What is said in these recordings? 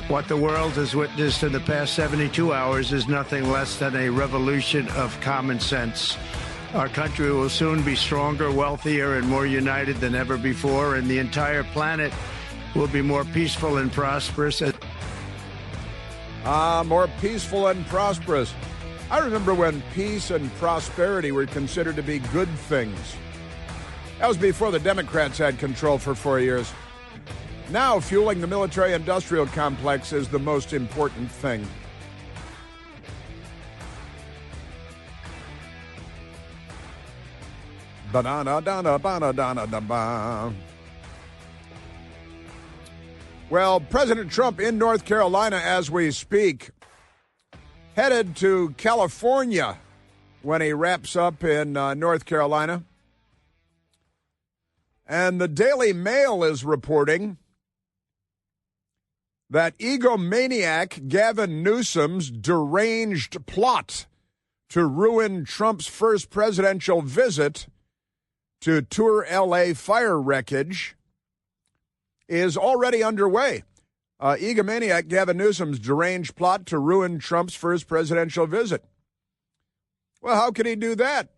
What the world has witnessed in the past 72 hours is nothing less than a revolution of common sense. Our country will soon be stronger, wealthier, and more united than ever before, and the entire planet will be more peaceful and prosperous. More peaceful and prosperous. I remember when peace and prosperity were considered to be good things. That was before the Democrats had control for 4 years. Now, fueling the military-industrial complex is the most important thing. Ba-da-da-da-da-ba-da-da-da-ba. Well, President Trump in North Carolina as we speak, headed to California when he wraps up in North Carolina. And the Daily Mail is reporting that egomaniac Gavin Newsom's deranged plot to ruin Trump's first presidential visit to tour L.A. fire wreckage is already underway. Egomaniac Gavin Newsom's deranged plot to ruin Trump's first presidential visit. Well, how could he do that?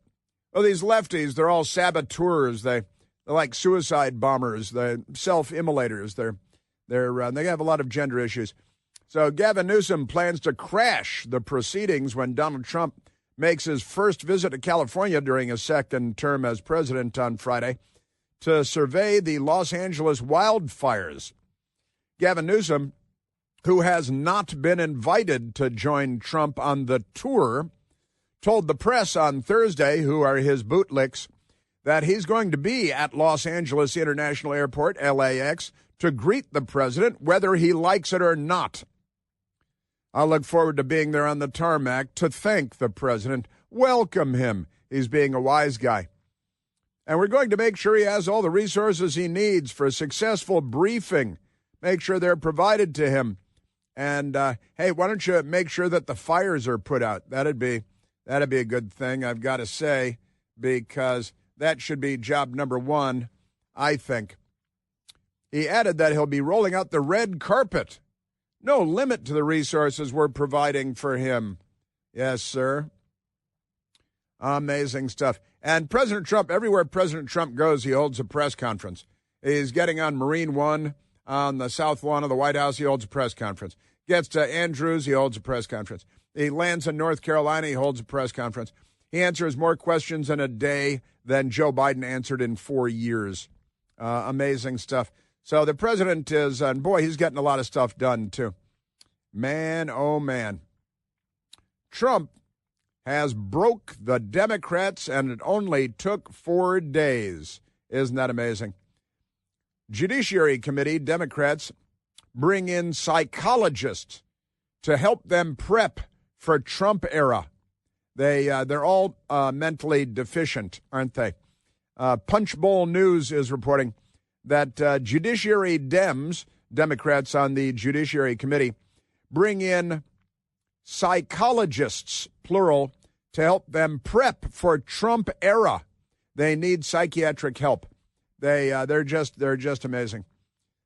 Well, these lefties, they're all saboteurs. They're like suicide bombers. They're self-immolators. They have a lot of gender issues. So Gavin Newsom plans to crash the proceedings when Donald Trump makes his first visit to California during his second term as president on Friday to survey the Los Angeles wildfires. Gavin Newsom, who has not been invited to join Trump on the tour, told the press on Thursday, who are his bootlicks, that he's going to be at Los Angeles International Airport, LAX, to greet the president, whether he likes it or not. I look forward to being there on the tarmac to thank the president, welcome him. He's being a wise guy. And we're going to make sure he has all the resources he needs for a successful briefing. Make sure they're provided to him. And, hey, why don't you make sure that the fires are put out? That'd be a good thing, I've got to say, because that should be job number one, I think. He added that he'll be rolling out the red carpet. No limit to the resources we're providing for him. Yes, sir. Amazing stuff. And President Trump, everywhere President Trump goes, he holds a press conference. He's getting on Marine One on the south lawn of the White House, he holds a press conference. Gets to Andrews, he holds a press conference. He lands in North Carolina, he holds a press conference. He answers more questions in a day than Joe Biden answered in 4 years. Amazing stuff. So the president is, and boy, he's getting a lot of stuff done, too. Man, oh, man. Trump has broke the Democrats, and it only took 4 days. Isn't that amazing? Judiciary Committee Democrats bring in psychologists to help them prep for Trump era. They're all mentally deficient, aren't they? Punchbowl News is reporting that Judiciary Democrats on the Judiciary Committee, bring in psychologists, plural, to help them prep for Trump era. They need psychiatric help. They're just amazing.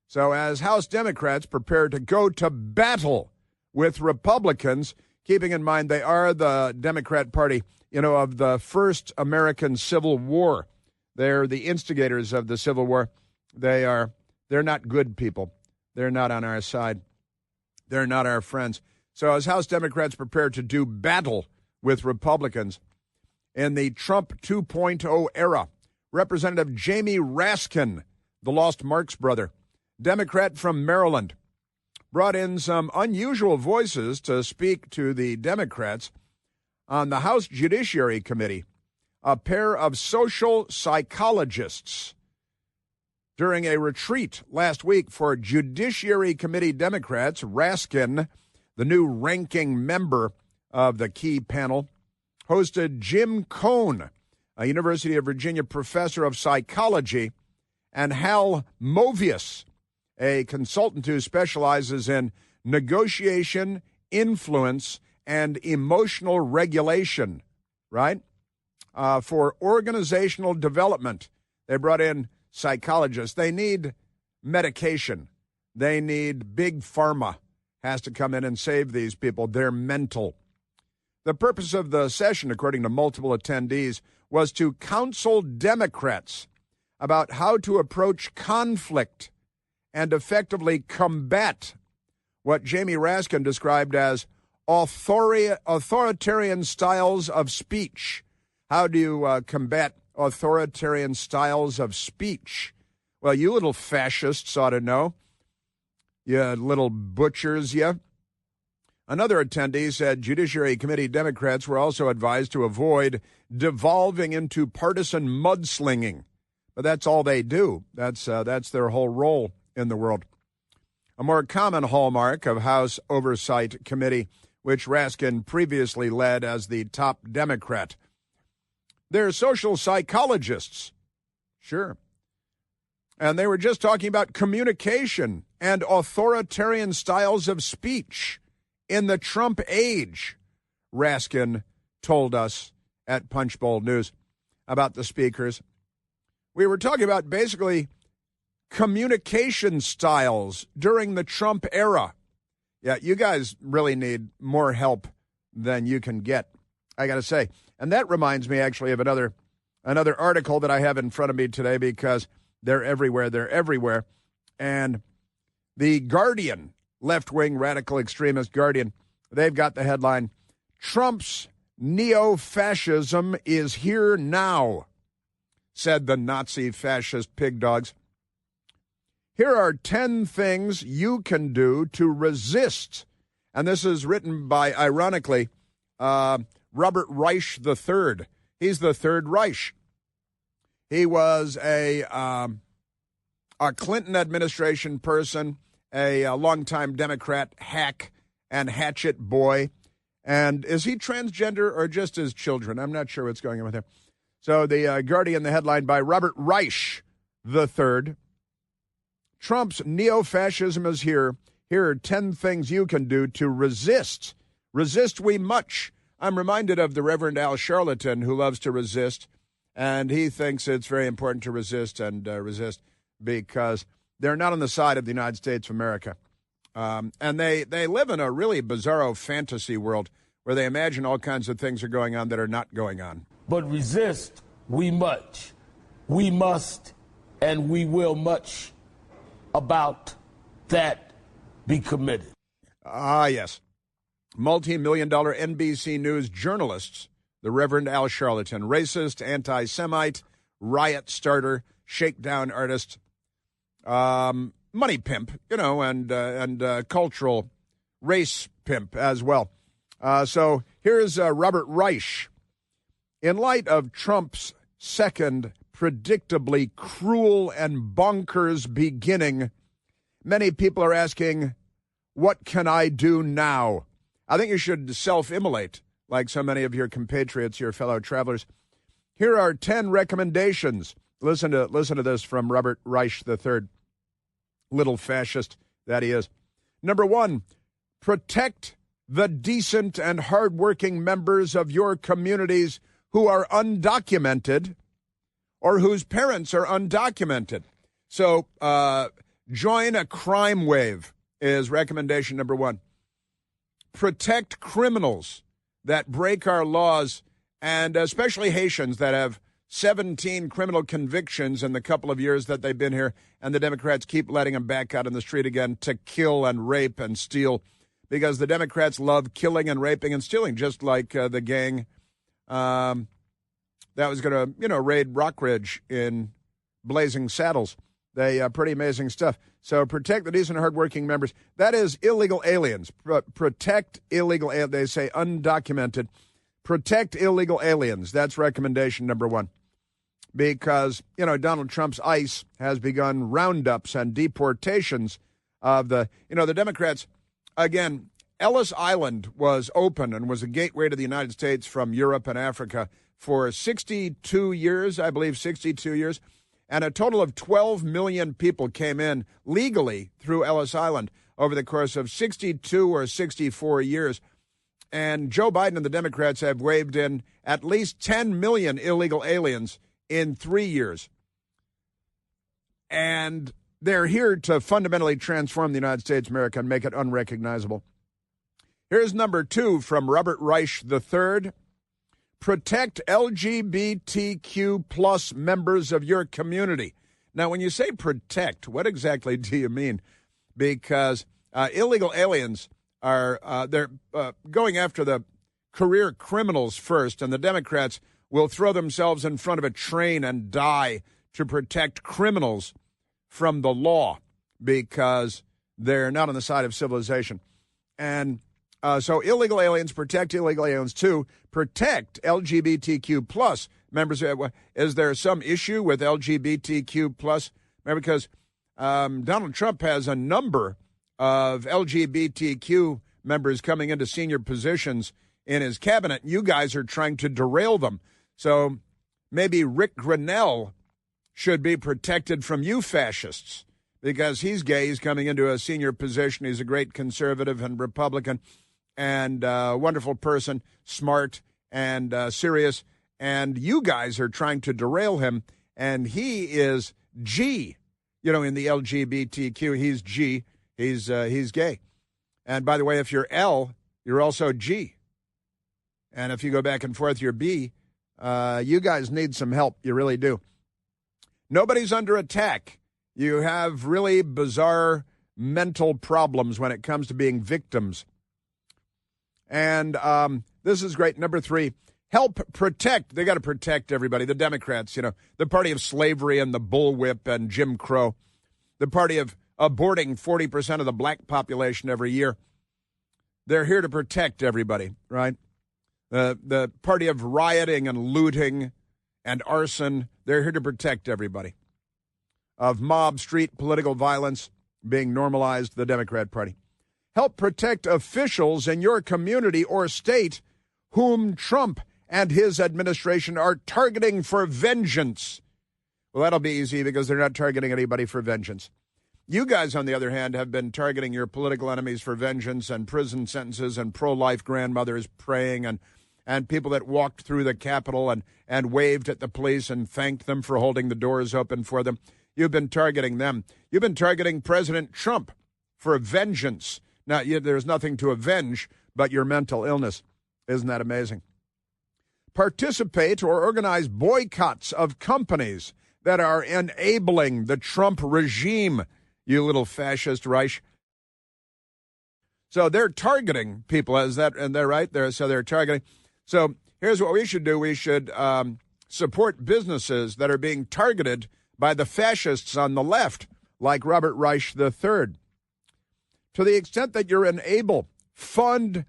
So as House Democrats prepare to go to battle with Republicans, keeping in mind they are the Democrat Party, of the first American Civil War. They're the instigators of the Civil War. They're not good people. They're not on our side. They're not our friends. So as House Democrats prepare to do battle with Republicans in the Trump 2.0 era, Representative Jamie Raskin, the Lost Marks brother, Democrat from Maryland, brought in some unusual voices to speak to the Democrats on the House Judiciary Committee, a pair of social psychologists. During a retreat last week for Judiciary Committee Democrats, Raskin, the new ranking member of the key panel, hosted Jim Cohn, a University of Virginia professor of psychology, and Hal Movius, a consultant who specializes in negotiation, influence, and emotional regulation, right? For organizational development. They brought in psychologists. They need medication. They need big pharma has to come in and save these people. They're mental. The purpose of the session, according to multiple attendees, was to counsel Democrats about how to approach conflict and effectively combat what Jamie Raskin described as authoritarian styles of speech. How do you combat authoritarian styles of speech? Well, you little fascists ought to know. You little butchers, you. Another attendee said Judiciary Committee Democrats were also advised to avoid devolving into partisan mudslinging. But that's all they do. That's their whole role in the world. A more common hallmark of House Oversight Committee, which Raskin previously led as the top Democrat. They're social psychologists. Sure. And they were just talking about communication and authoritarian styles of speech in the Trump age, Raskin told us at Punchbowl News about the speakers. We were talking about basically communication styles during the Trump era. Yeah, you guys really need more help than you can get, I got to say. And that reminds me actually of another article that I have in front of me today because they're everywhere. And the Guardian, left-wing radical extremist Guardian, they've got the headline, Trump's neo-fascism is here now, said the Nazi fascist pig dogs. Here are 10 things you can do to resist. And this is written by, ironically, Robert Reich III. He's the Third Reich. He was a Clinton administration person, a longtime Democrat hack and hatchet boy. And is he transgender or just his children? I'm not sure what's going on with him. So the Guardian, the headline by Robert Reich III. Trump's neo-fascism is here. Here are 10 things you can do to resist. Resist we much. I'm reminded of the Reverend Al Charlatan, who loves to resist, and he thinks it's very important to resist and resist because they're not on the side of the United States of America. And they live in a really bizarro fantasy world where they imagine all kinds of things are going on that are not going on. But resist we much. We must and we will much about that be committed. Ah, yes. Multi-million-dollar NBC News journalists, the Reverend Al Charlatan, racist, anti-Semite, riot starter, shakedown artist, money pimp, and cultural race pimp as well. So here's Robert Reich. In light of Trump's second predictably cruel and bonkers beginning, many people are asking, what can I do now? I think you should self-immolate, like so many of your compatriots, your fellow travelers. Here are 10 recommendations. Listen to this from Robert Reich III, little fascist that he is. Number 1, protect the decent and hardworking members of your communities who are undocumented or whose parents are undocumented. So join a crime wave is recommendation number 1. Protect criminals that break our laws, and especially Haitians that have 17 criminal convictions in the couple of years that they've been here, and the Democrats keep letting them back out on the street again to kill and rape and steal, because the Democrats love killing and raping and stealing, just like the gang that was going to, raid Rockridge in Blazing Saddles. They pretty amazing stuff. So protect the decent, hardworking members. That is illegal aliens. Protect illegal aliens. They say undocumented. Protect illegal aliens. That's recommendation number 1. Because, Donald Trump's ICE has begun roundups and deportations of the Democrats. Again, Ellis Island was open and was a gateway to the United States from Europe and Africa for 62 years, I believe 62 years. And a total of 12 million people came in legally through Ellis Island over the course of 62 or 64 years. And Joe Biden and the Democrats have waved in at least 10 million illegal aliens in 3 years. And they're here to fundamentally transform the United States of America and make it unrecognizable. Here's number 2 from Robert Reich III. Protect LGBTQ plus members of your community. Now, when you say protect, what exactly do you mean? Because illegal aliens are they're going after the career criminals first, and the Democrats will throw themselves in front of a train and die to protect criminals from the law because they're not on the side of civilization. And so illegal aliens protect illegal aliens too. Protect LGBTQ plus members. Is there some issue with LGBTQ plus? Because Donald Trump has a number of LGBTQ members coming into senior positions in his cabinet. You guys are trying to derail them. So maybe Rick Grinnell should be protected from you fascists because he's gay. He's coming into a senior position. He's a great conservative and Republican and wonderful person, smart and serious. And you guys are trying to derail him. And he is G, in the LGBTQ. He's G. He's gay. And by the way, if you're L, you're also G. And if you go back and forth, you're B. You guys need some help. You really do. Nobody's under attack. You have really bizarre mental problems when it comes to being victims. And this is great. Number 3, help protect. They got to protect everybody. The Democrats, the party of slavery and the bullwhip and Jim Crow, the party of aborting 40% of the black population every year. They're here to protect everybody, right? The party of rioting and looting and arson, they're here to protect everybody. Of mob, street, political violence being normalized, the Democrat Party. Help protect officials in your community or state whom Trump and his administration are targeting for vengeance. Well, that'll be easy because they're not targeting anybody for vengeance. You guys, on the other hand, have been targeting your political enemies for vengeance and prison sentences and pro-life grandmothers praying and people that walked through the Capitol and waved at the police and thanked them for holding the doors open for them. You've been targeting them. You've been targeting President Trump for vengeance. Now, there's nothing to avenge but your mental illness. Isn't that amazing? Participate or organize boycotts of companies that are enabling the Trump regime, you little fascist Reich. So they're targeting people, and they're right there. So they're targeting. So here's what we should do. We should support businesses that are being targeted by the fascists on the left, like Robert Reich III. To the extent that you're able, fund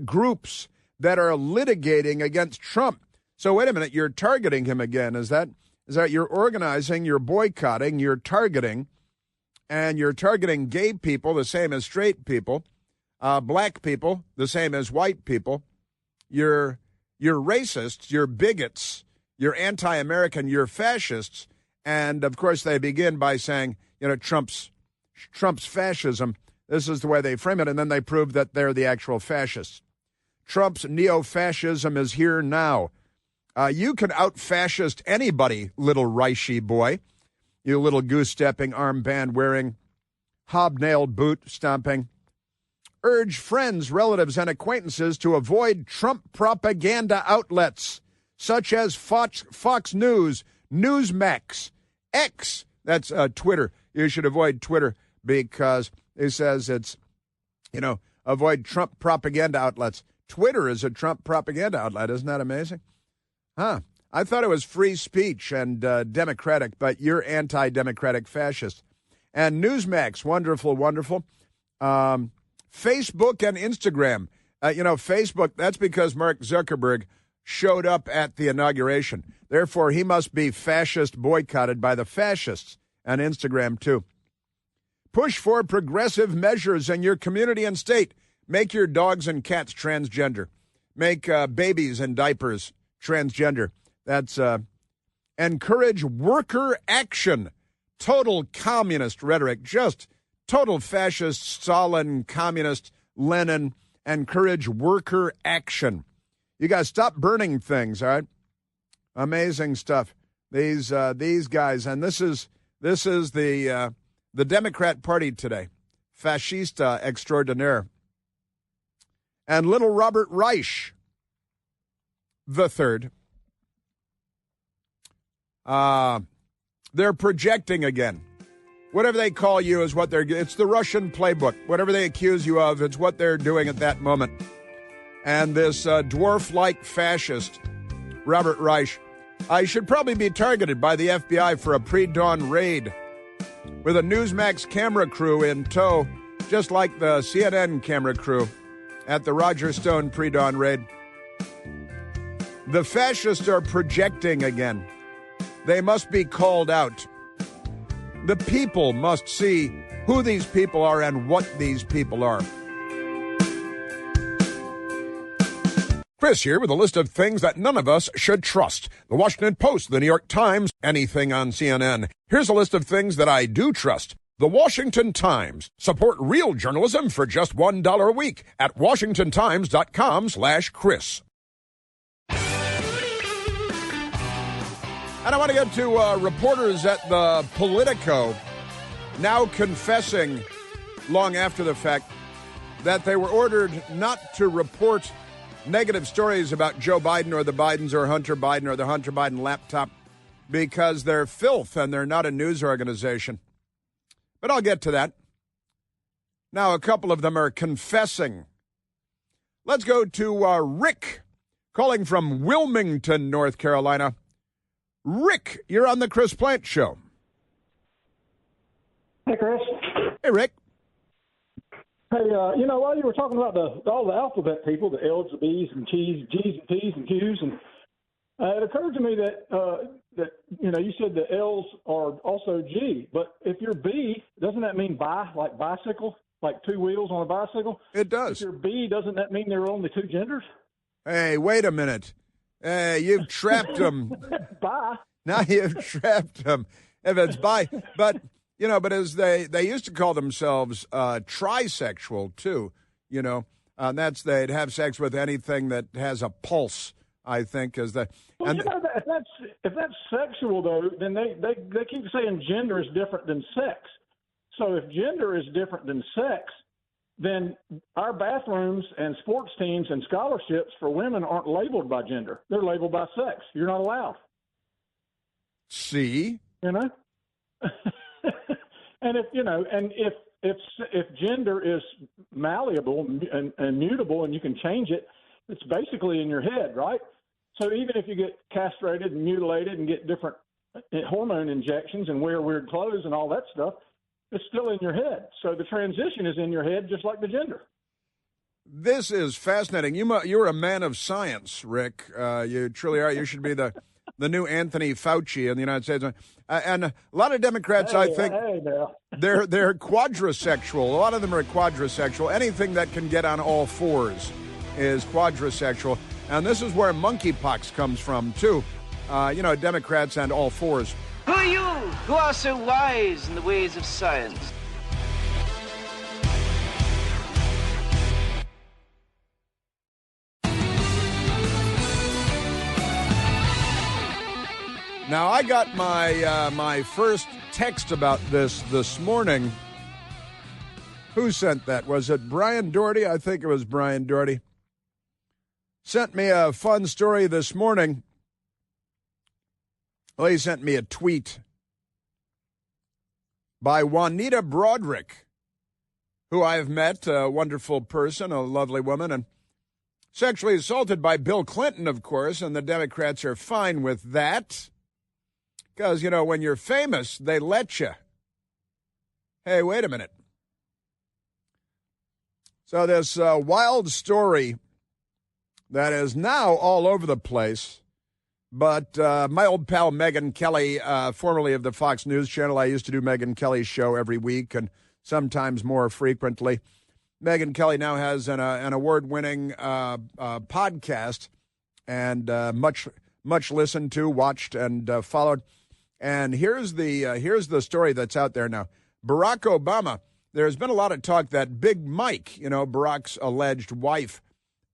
groups that are litigating against Trump. So wait a minute, you're targeting him again. Is that you're organizing, you're boycotting, you're targeting, and you're targeting gay people the same as straight people, black people the same as white people. You're racists, you're bigots, you're anti-American, you're fascists, and of course they begin by saying, Trump's fascism. This is the way they frame it, and then they prove that they're the actual fascists. Trump's neo-fascism is here now. You can out-fascist anybody, little Reishi boy. You little goose-stepping, armband-wearing, hobnailed boot-stomping. Urge friends, relatives, and acquaintances to avoid Trump propaganda outlets, such as Fox News, Newsmax, X, that's Twitter. You should avoid Twitter because it says it's, avoid Trump propaganda outlets. Twitter is a Trump propaganda outlet. Isn't that amazing? Huh. I thought it was free speech and democratic, but you're anti-democratic fascist. And Newsmax, wonderful, wonderful. Facebook and Instagram. Facebook, that's because Mark Zuckerberg showed up at the inauguration. Therefore, he must be fascist boycotted by the fascists, and Instagram too. Push for progressive measures in your community and state. Make your dogs and cats transgender. Make babies in diapers transgender. That's encourage worker action. Total communist rhetoric. Just total fascist, Stalin, communist, Lenin. Encourage worker action. You guys stop burning things, all right? Amazing stuff. These guys, and this is This is the Democrat Party today, fascista extraordinaire. And little Robert Reich, the third. They're projecting again. Whatever they call you is what it's the Russian playbook. Whatever they accuse you of, it's what they're doing at that moment. And this dwarf-like fascist, Robert Reich, I should probably be targeted by the FBI for a pre-dawn raid with a Newsmax camera crew in tow, just like the CNN camera crew at the Roger Stone pre-dawn raid. The fascists are projecting again. They must be called out. The people must see who these people are and what these people are. Chris here with a list of things that none of us should trust. The Washington Post, the New York Times, anything on CNN. Here's a list of things that I do trust. The Washington Times. Support real journalism for just $1 a week at washingtontimes.com/Chris. And I want to get to reporters at the Politico now confessing, long after the fact, that they were ordered not to report negative stories about Joe Biden or the Bidens or Hunter Biden or the Hunter Biden laptop because they're filth and they're not a news organization. But I'll get to that. Now, a couple of them are confessing. Let's go to Rick, calling from Wilmington, North Carolina. Rick, you're on the Chris Plant Show. Hey, Chris. Hey, Rick. Hey, while you were talking about all the alphabet people, the L's, the B's, and T's, G's, and P's, and Q's, and it occurred to me that you said the L's are also G, but if you're B, doesn't that mean like bicycle, like two wheels on a bicycle? It does. If you're B, doesn't that mean there are only two genders? Hey, wait a minute. You've trapped them. Bi. Now you've trapped them. If it's bi, but as they used to call themselves trisexual too. And that's they'd have sex with anything that has a pulse. I think is that. Well, and if that's sexual though, then they keep saying gender is different than sex. So if gender is different than sex, then our bathrooms and sports teams and scholarships for women aren't labeled by gender. They're labeled by sex. You're not allowed. See? And if gender is malleable and mutable and you can change it, it's basically in your head, right? So even if you get castrated and mutilated and get different hormone injections and wear weird clothes and all that stuff, it's still in your head. So the transition is in your head just like the gender. This is fascinating. You're a man of science, Rick. You truly are. You should be the new Anthony Fauci in the United States. And a lot of Democrats, I think, they're quadrisexual. A lot of them are quadrisexual. Anything that can get on all fours is quadrisexual. And this is where monkeypox comes from, too. Democrats and all fours. Who are you who are so wise in the ways of science? Now, I got my first text about this morning. Who sent that? Was it Brian Doherty? I think it was Brian Doherty. Sent me a fun story this morning. Well, he sent me a tweet by Juanita Broderick, who I've met, a wonderful person, a lovely woman, and sexually assaulted by Bill Clinton, of course, and the Democrats are fine with that. Because, when you're famous, they let you. Hey, wait a minute. So this wild story that is now all over the place, but my old pal Megyn Kelly, formerly of the Fox News Channel, I used to do Megyn Kelly's show every week and sometimes more frequently. Megyn Kelly now has an award-winning podcast and much listened to, watched, and followed. And here's the story that's out there now. Barack Obama, there's been a lot of talk that Big Mike, Barack's alleged wife,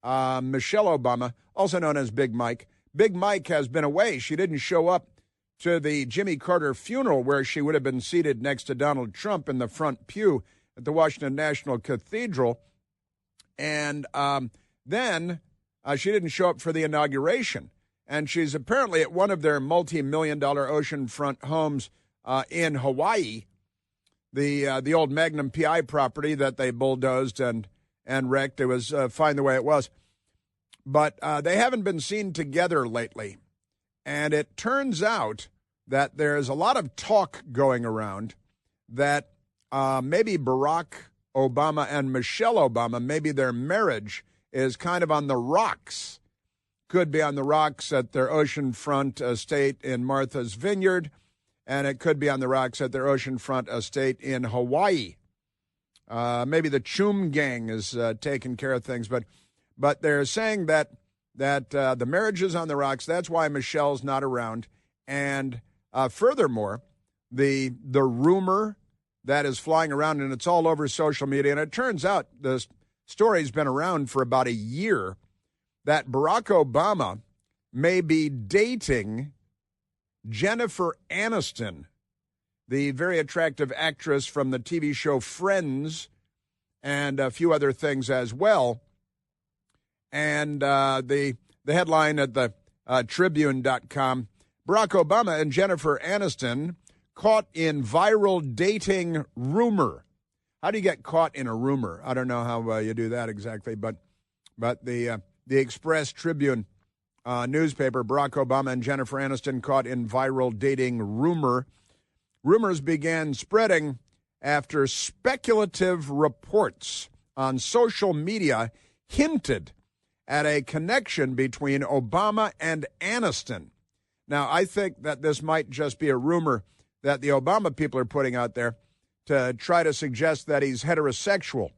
Michelle Obama, also known as Big Mike has been away. She didn't show up to the Jimmy Carter funeral where she would have been seated next to Donald Trump in the front pew at the Washington National Cathedral. And then she didn't show up for the inauguration. And she's apparently at one of their multi-million-dollar oceanfront homes in Hawaii, the old Magnum PI property that they bulldozed and wrecked. It was fine the way it was. But they haven't been seen together lately. And it turns out that there's a lot of talk going around that maybe Barack Obama and Michelle Obama, maybe their marriage is kind of on the rocks. Could be on the rocks at their oceanfront estate in Martha's Vineyard, and it could be on the rocks at their oceanfront estate in Hawaii. Maybe the Choom gang is taking care of things, but they're saying that the marriage is on the rocks. That's why Michelle's not around. And furthermore, the rumor that is flying around, and it's all over social media, and it turns out the story's been around for about a year, that Barack Obama may be dating Jennifer Aniston, the very attractive actress from the TV show Friends, and a few other things as well. And the headline at the Tribune.com, Barack Obama and Jennifer Aniston caught in viral dating rumor. How do you get caught in a rumor? I don't know how you do that exactly, but the Express Tribune newspaper, Barack Obama and Jennifer Aniston caught in viral dating rumor. Rumors began spreading after speculative reports on social media hinted at a connection between Obama and Aniston. Now, I think that this might just be a rumor that the Obama people are putting out there to try to suggest that he's heterosexual.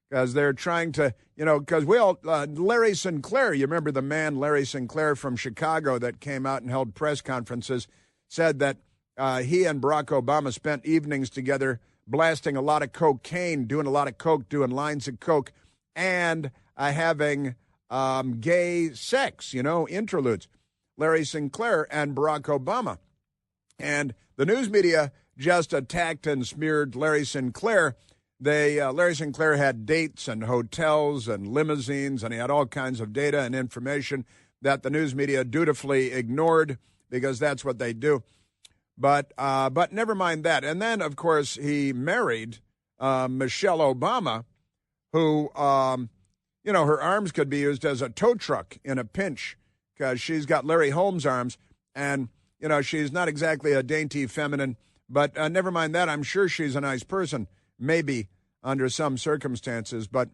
Because they're trying to, because we all, Larry Sinclair, you remember the man Larry Sinclair from Chicago that came out and held press conferences, said that he and Barack Obama spent evenings together blasting a lot of cocaine, doing a lot of coke, doing lines of coke, and having gay sex, interludes. Larry Sinclair and Barack Obama. And the news media just attacked and smeared Larry Sinclair. Larry Sinclair had dates and hotels and limousines, and he had all kinds of data and information that the news media dutifully ignored because that's what they do. But never mind that. And then, of course, he married Michelle Obama, who, her arms could be used as a tow truck in a pinch because she's got Larry Holmes' arms. And, she's not exactly a dainty feminine. But never mind that. I'm sure she's a nice person, maybe under some circumstances. But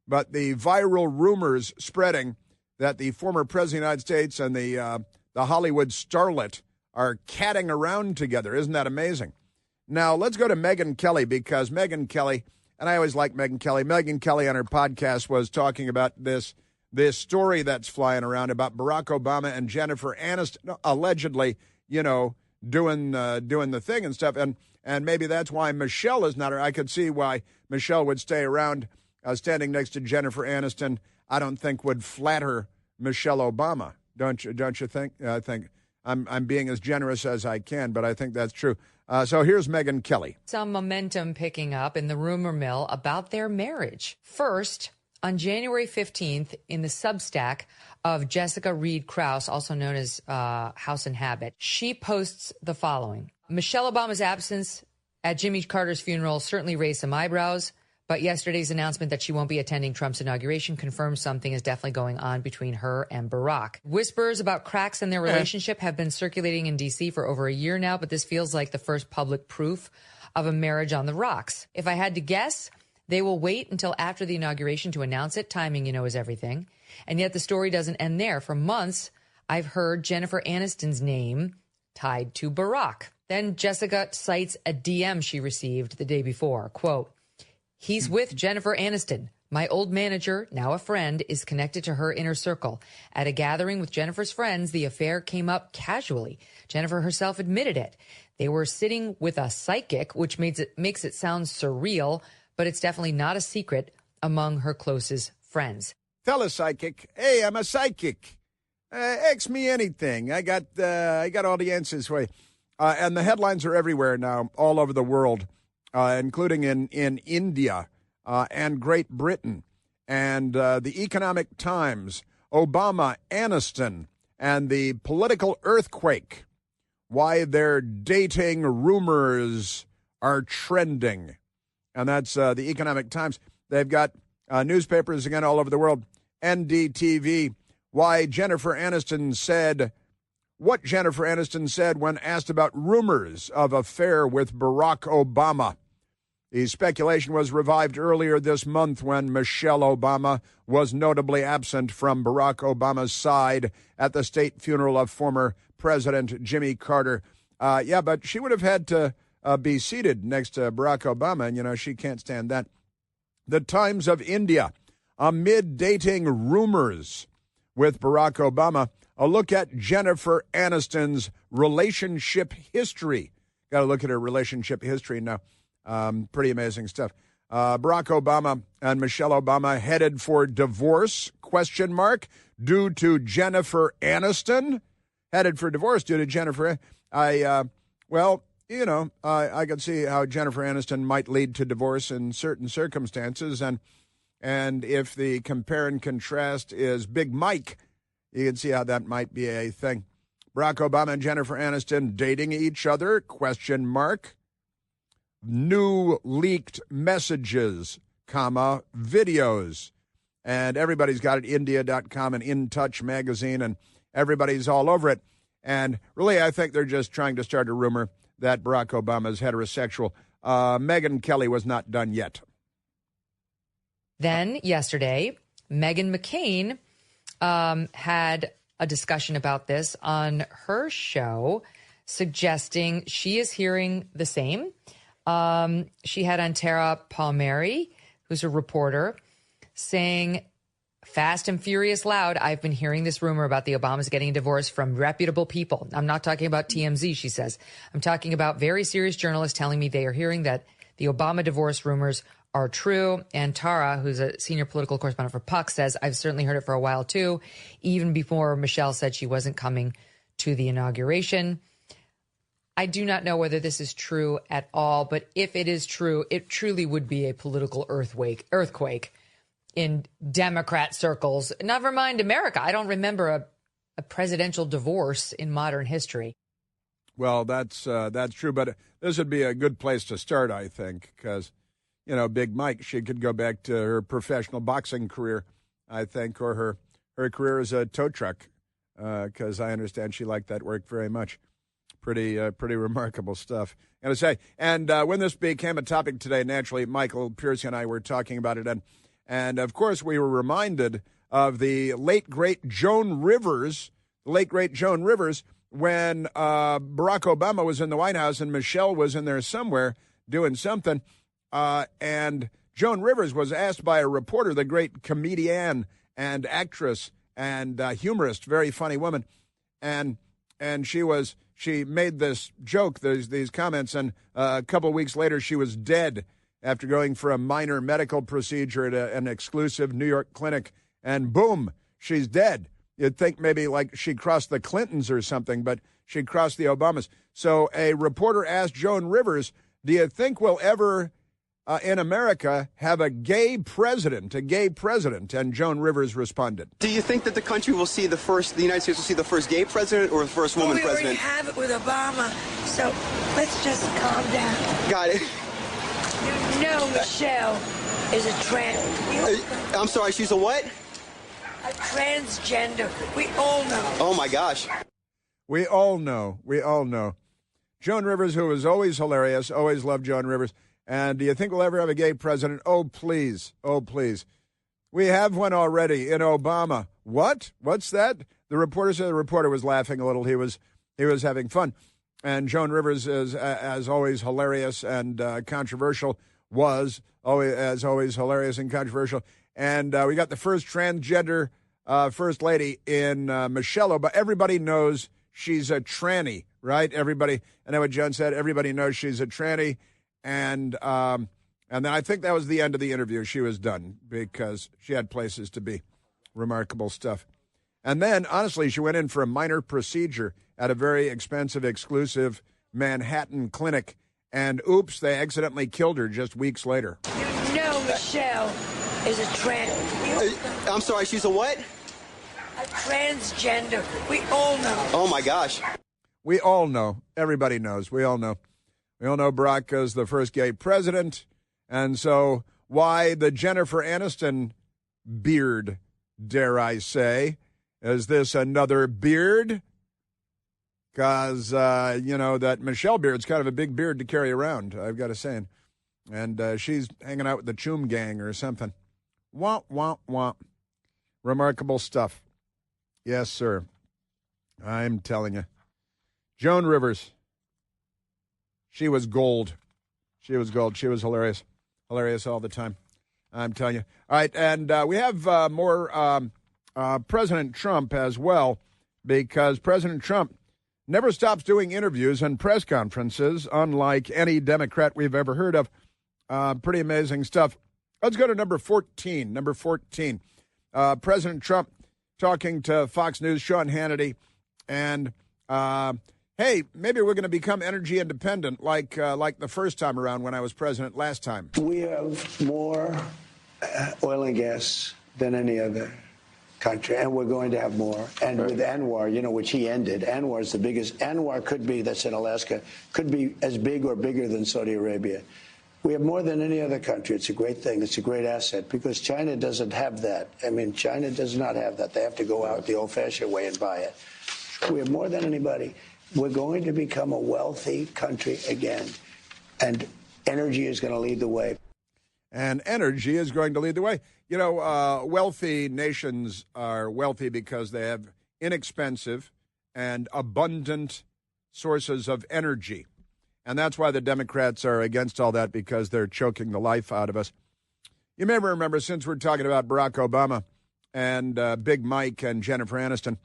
the viral rumors spreading that the former president of the United States and the Hollywood starlet are catting around together. Isn't that amazing? Now, let's go to Megyn Kelly, because Megyn Kelly, and I always like Megyn Kelly on her podcast was talking about this story that's flying around about Barack Obama and Jennifer Aniston allegedly, doing the thing and stuff. And maybe that's why Michelle is not. I could see why Michelle would stay around. Standing next to Jennifer Aniston, I don't think would flatter Michelle Obama. Don't you think? I think I'm being as generous as I can, but I think that's true. So here's Megyn Kelly. Some momentum picking up in the rumor mill about their marriage. First, on January 15th, in the Substack of Jessica Reed Krause, also known as House and Habit, she posts the following. Michelle Obama's absence at Jimmy Carter's funeral certainly raised some eyebrows, but yesterday's announcement that she won't be attending Trump's inauguration confirms something is definitely going on between her and Barack. Whispers about cracks in their relationship have been circulating in D.C. for over a year now, but this feels like the first public proof of a marriage on the rocks. If I had to guess, they will wait until after the inauguration to announce it. Timing, is everything. And yet the story doesn't end there. For months, I've heard Jennifer Aniston's name tied to Barack. Then Jessica cites a DM she received the day before. Quote, "He's with Jennifer Aniston. My old manager, now a friend, is connected to her inner circle. At a gathering with Jennifer's friends, the affair came up casually. Jennifer herself admitted it. They were sitting with a psychic, which makes it sound surreal, but it's definitely not a secret among her closest friends." Tell a psychic, hey, I'm a psychic. Ask me anything. I got all the answers for you. And the headlines are everywhere now, all over the world, including in India and Great Britain. And the Economic Times, Obama, Aniston, and the political earthquake, why their dating rumors are trending. And that's the Economic Times. They've got newspapers again all over the world. NDTV, why Jennifer Aniston said what Jennifer Aniston said when asked about rumors of affair with Barack Obama. The speculation was revived earlier this month when Michelle Obama was notably absent from Barack Obama's side at the state funeral of former President Jimmy Carter. But she would have had to be seated next to Barack Obama, and, she can't stand that. The Times of India, amid dating rumors with Barack Obama, a look at Jennifer Aniston's relationship history. Got to look at her relationship history now. Pretty amazing stuff. Barack Obama and Michelle Obama headed for divorce, ? Due to Jennifer Aniston. Headed for divorce due to Jennifer. I could see how Jennifer Aniston might lead to divorce in certain circumstances. And if the compare and contrast is Big Mike, you can see how that might be a thing. Barack Obama and Jennifer Aniston dating each other, ? New leaked messages, videos. And everybody's got it, India.com and In Touch magazine, and everybody's all over it. And really, I think they're just trying to start a rumor that Barack Obama is heterosexual. Megyn Kelly was not done yet. Then yesterday, Meghan McCain had a discussion about this on her show, suggesting she is hearing the same. She had on Tara Palmieri, who's a reporter, saying, fast and furious loud, I've been hearing this rumor about the Obamas getting a divorce from reputable people. I'm not talking about TMZ, she says. I'm talking about very serious journalists telling me they are hearing that the Obama divorce rumors are true. And Tara, who's a senior political correspondent for Puck, says, I've certainly heard it for a while, too, even before Michelle said she wasn't coming to the inauguration. I do not know whether this is true at all, but if it is true, it truly would be a political earthquake in Democrat circles. Never mind America. I don't remember a presidential divorce in modern history. Well, that's true, but this would be a good place to start, I think, because, Big Mike, she could go back to her professional boxing career, I think, or her career as a tow truck, because I understand she liked that work very much. Pretty remarkable stuff, I gotta say. And when this became a topic today, naturally, Michael Piercy and I were talking about it, and of course, we were reminded of the late great Joan Rivers, when Barack Obama was in the White House and Michelle was in there somewhere doing something, and Joan Rivers was asked by a reporter, the great comedian and actress and humorist, very funny woman, and she made this joke, these comments, and a couple of weeks later she was dead after going for a minor medical procedure at an exclusive New York clinic, and boom, she's dead. You'd think maybe like she crossed the Clintons or something, but she crossed the Obamas. So a reporter asked Joan Rivers, do you think we'll ever, in America, have a gay president? And Joan Rivers responded. Do you think that the country will see the United States will see the first gay president or the first woman president? We already have it with Obama, so let's just calm down. Got it. You know Michelle is a trans. I'm sorry, she's a what? A transgender. We all know. Oh, my gosh. We all know. Joan Rivers, who was always hilarious, always loved Joan Rivers. And do you think we'll ever have a gay president? Oh, please. We have one already in Obama. What? What's that? The reporter said the reporter was laughing a little. He was having fun. And Joan Rivers is, as always, hilarious and controversial, was always hilarious and controversial. And we got the first transgender first lady in Michelle Obama. Everybody knows she's a tranny, right? Everybody, I know what John said, everybody knows she's a tranny. And then I think that was the end of the interview. She was done because she had places to be. Remarkable stuff. And then, honestly, she went in for a minor procedure at a very expensive, exclusive Manhattan clinic. And oops, they accidentally killed her just weeks later. You know Michelle is a trans. I'm sorry, she's a what? A transgender. We all know. Oh, my gosh. We all know. Everybody knows. We all know. We all know Barack is the first gay president. And so why the Jennifer Aniston beard, dare I say? Is this another beard? Because, that Michelle beard's kind of a big beard to carry around, I've got to say. And she's hanging out with the Choom Gang or something. Wah, wah, wah. Remarkable stuff. Yes, sir. I'm telling you. Joan Rivers. She was gold. She was gold. She was hilarious. Hilarious all the time. I'm telling you. All right, and we have more President Trump as well, because President Trump never stops doing interviews and press conferences, unlike any Democrat we've ever heard of. Pretty amazing stuff. Let's go to number 14. Number 14. President Trump talking to Fox News, Sean Hannity, and hey, maybe we're going to become energy independent like the first time around when I was president last time. We have more oil and gas than any other country, and we're going to have more. And with Anwar, which he ended, Anwar is the biggest. Anwar could be, that's in Alaska, could be as big or bigger than Saudi Arabia. We have more than any other country. It's a great thing. It's a great asset because China doesn't have that. I mean, China does not have that. They have to go out the old-fashioned way and buy it. We have more than anybody. We're going to become a wealthy country again, and energy is going to lead the way. And energy is going to lead the way. Wealthy nations are wealthy because they have inexpensive and abundant sources of energy. And that's why the Democrats are against all that, because they're choking the life out of us. You may remember, since we're talking about Barack Obama and Big Mike and Jennifer Aniston,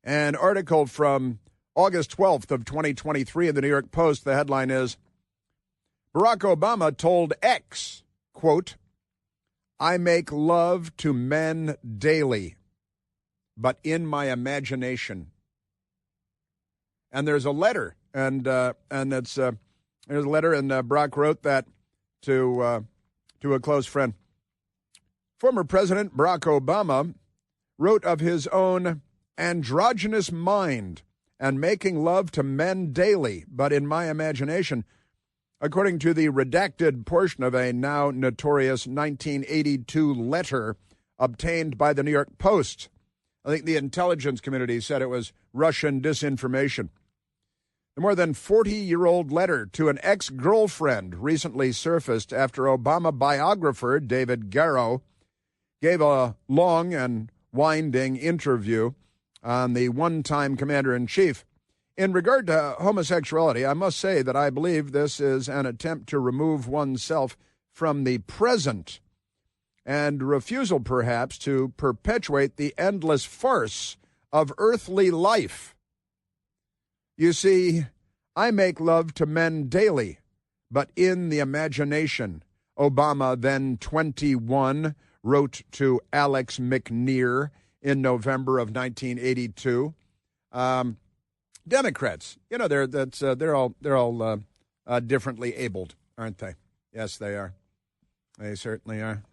an article from August 12th of 2023 in the New York Post, the headline is, Barack Obama told X, quote, I make love to men daily, but in my imagination. And there's a letter, and there's a letter, and Barack wrote that to a close friend. Former President Barack Obama wrote of his own androgynous mind and making love to men daily, but in my imagination, according to the redacted portion of a now notorious 1982 letter obtained by the New York Post. I think the intelligence community said it was Russian disinformation. The more than 40-year-old letter to an ex-girlfriend recently surfaced after Obama biographer David Garrow gave a long and winding interview on the one-time commander-in-chief. In regard to homosexuality, I must say that I believe this is an attempt to remove oneself from the present and refusal, perhaps, to perpetuate the endless farce of earthly life. You see, I make love to men daily, but in the imagination, Obama, then 21, wrote to Alex McNear in November of 1982. Democrats, they're all differently abled, aren't they? Yes, they are. They certainly are.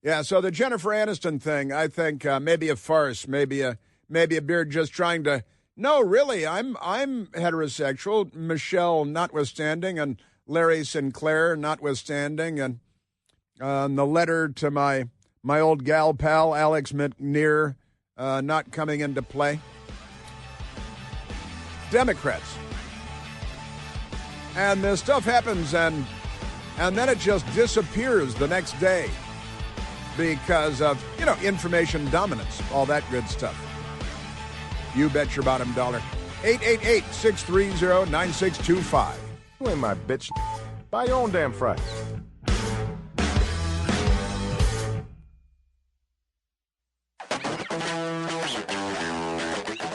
Yeah. So the Jennifer Aniston thing, I think maybe a farce, maybe a beard just trying to. No, really, I'm heterosexual. Michelle notwithstanding, and Larry Sinclair notwithstanding, and the letter to my old gal pal Alex McNear not coming into play. Democrats. And this stuff happens, and then it just disappears the next day because of, information dominance, all that good stuff. You bet your bottom dollar. 888-630-9625. You ain't my bitch. Buy your own damn fries.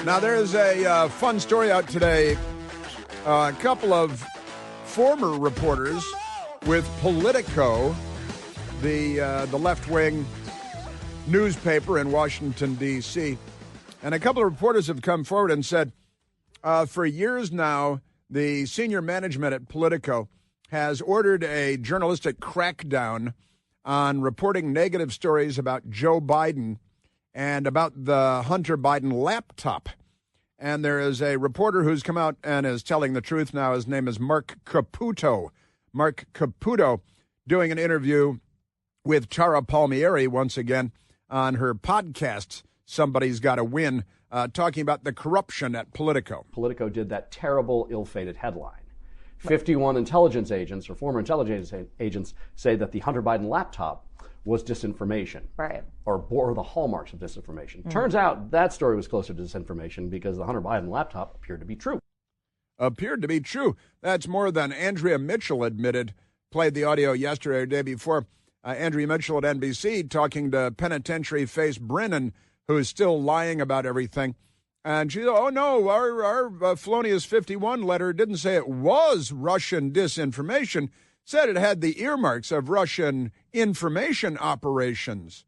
Now, there is a fun story out today. A couple of former reporters with Politico, the left-wing newspaper in Washington, D.C. And a couple of reporters have come forward and said, for years now, the senior management at Politico has ordered a journalistic crackdown on reporting negative stories about Joe Biden and about the Hunter Biden laptop. And there is a reporter who's come out and is telling the truth now. His name is Mark Caputo. Mark Caputo doing an interview with Tara Palmieri once again on her podcast, Somebody's Gotta Win, talking about the corruption at Politico. Politico did that terrible, ill-fated headline. 51 intelligence agents or former intelligence agents say that the Hunter Biden laptop was disinformation. Right. Or bore the hallmarks of disinformation. Mm-hmm. Turns out that story was closer to disinformation because the Hunter Biden laptop appeared to be true. Appeared to be true. That's more than Andrea Mitchell admitted. Played the audio yesterday or the day before. Andrea Mitchell at NBC talking to penitentiary face Brennan, who is still lying about everything. And she said, oh, no, our Felonious 51 letter didn't say it was Russian disinformation, said it had the earmarks of Russian information operations.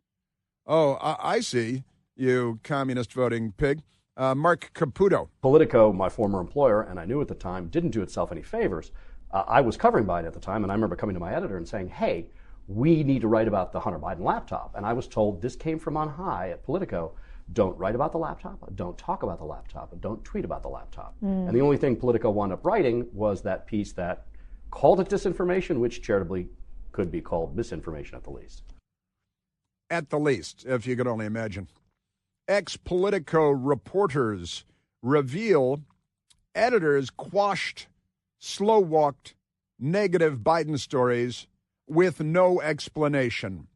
Oh, I see, you communist voting pig. Mark Caputo. Politico, my former employer, and I knew at the time, didn't do itself any favors. I was covering Biden at the time, and I remember coming to my editor and saying, hey, we need to write about the Hunter Biden laptop. And I was told this came from on high at Politico. Don't write about the laptop, don't talk about the laptop, don't tweet about the laptop. And the only thing Politico wound up writing was that piece that called it disinformation, which charitably could be called misinformation at the least. At the least, if you could only imagine. Ex-Politico reporters reveal editors quashed, slow-walked, negative Biden stories with no explanation.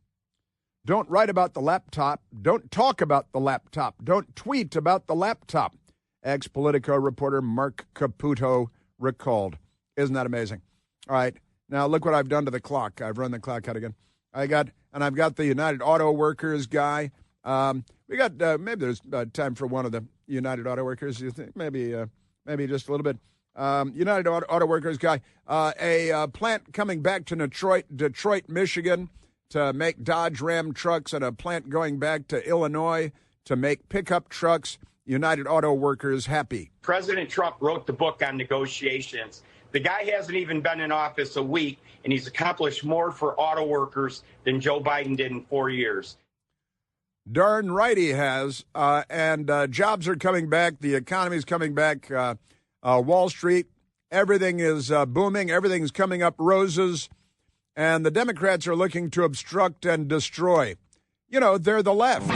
Don't write about the laptop. Don't talk about the laptop. Don't tweet about the laptop. Ex-Politico reporter Mark Caputo recalled. Isn't that amazing? All right. Now look what I've done to the clock. I've run the clock out again. I've got the United Auto Workers guy. We got maybe there's time for one of the United Auto Workers. You think maybe just a little bit. United Auto Workers guy. A plant coming back to Detroit, Michigan, to make Dodge Ram trucks, and a plant going back to Illinois to make pickup trucks. United Auto Workers happy. President Trump wrote the book on negotiations. The guy hasn't even been in office a week, and he's accomplished more for auto workers than Joe Biden did in 4 years. Darn right he has. And jobs are coming back. The economy's coming back. Wall Street, everything is booming. Everything's coming up roses. And the Democrats are looking to obstruct and destroy. You know, they're the left.